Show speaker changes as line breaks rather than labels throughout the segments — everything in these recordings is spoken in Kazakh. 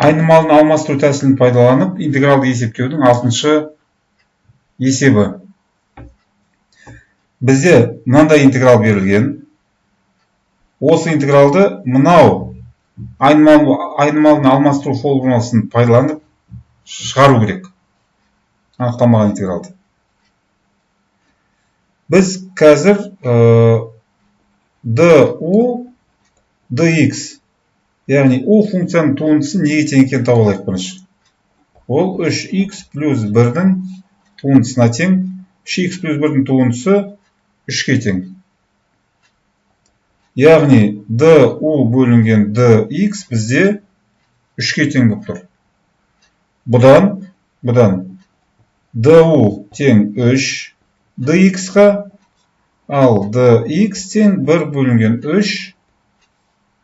айнымалыны алмастыру тәсілін пайдаланып интегралды есептеудің 6-шы есебі. Бізде мынандай интеграл берілген. Осы интегралды мынау айнымалыны алмастыру формуласын пайдаланып шығару керек. Анықталмаған интегралды. Біз қазір du dx, яғни u функцияның туындысы неге тең екенін таба алайық бірінші. Ол 3x плюс 1-дің туындысына тең. 3x плюс 1-дің туындысы 3-ке тең. Яғни du бөлінген dx бізде 3-ке тең болып тұр. Бұдан du тең 3 dx-ға, ал dx тең 1 бөлінген 3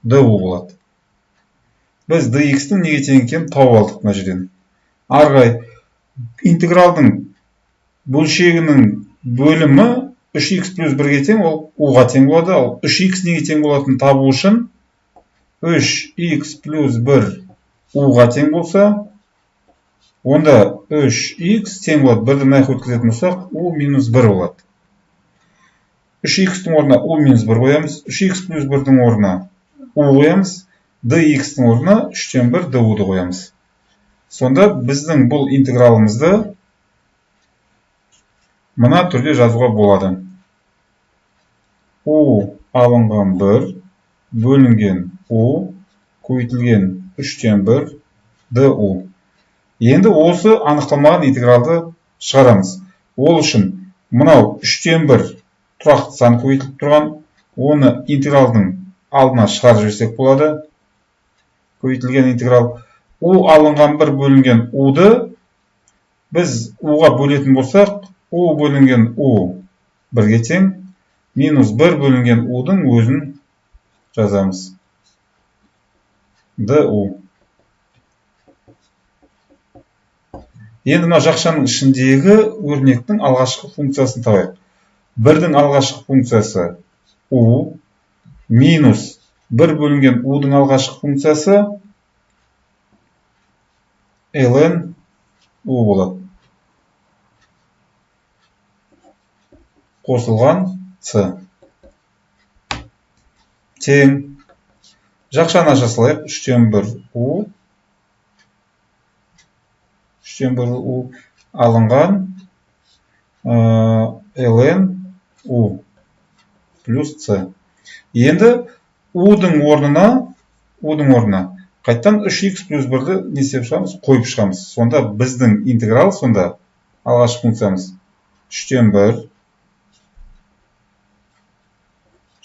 du болады. Біз dx-дің неге тең екенін тауып алдық мына жерден. Арғай интегралдың бөлшегінің бөлімі 3x плюс 1-ге тең, ол u-ға тең болады. Ал 3x неге тең болатынын табу үшін 3x плюс 1 u-ға тең болса, онда 3x тең болады. 1-ді мына жаққа өткізетін болсақ, u минус 1 болады. 3x-тің орнына u минус 1 қоямыз. 3x плюс 1-дің орнына u қоямыз. dx-тің орнына 3-тен 1 du-ды қоямыз. Сонда біздің бұл интегралымызды мына түрде жазуға болады. u алынған 1 бөлінген u көбейтілген 3-тен 1 du. Енді осы анықталмаған интегралды шығарамыз. Ол үшін мынау 3-тен 1 тұрақты сан көбейтіліп тұрған, оны интегралдың алдына шығарып жіберсек болады. Көбейтілген интеграл u алынған 1 бөлінген u-ды біз u-ға бөлетін болсақ, u бөлінген u 1-ге тең, минус 1 бөлінген u-дің өзін жазамыз. du. Енді мына жақшаның ішіндегі өрнектің алғашқы функциясын табайық. 1-дің алғашқы функциясы u, минус 1 бөлінген u-дің алғашқы функциясы ln u болады. Қосылған c. Тең. Жақшаны аша салайық. 3-тен 1 u. 3-тен 1 u алынған ln u плюс c. Енді u-дің орнына қайттан 3x плюс 1-ді несеп шығамыз, қойып шығамыз. Сонда біздің интеграл, сонда алғашқы функциямыз 3-тен 1.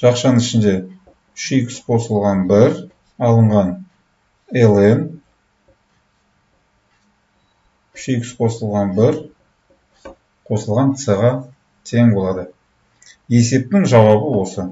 Жақшаның ішінде 3x қосылған 1 алынған ln 3x қосылған 1 қосылған c-ға тең болады. Есептің жауабы осы.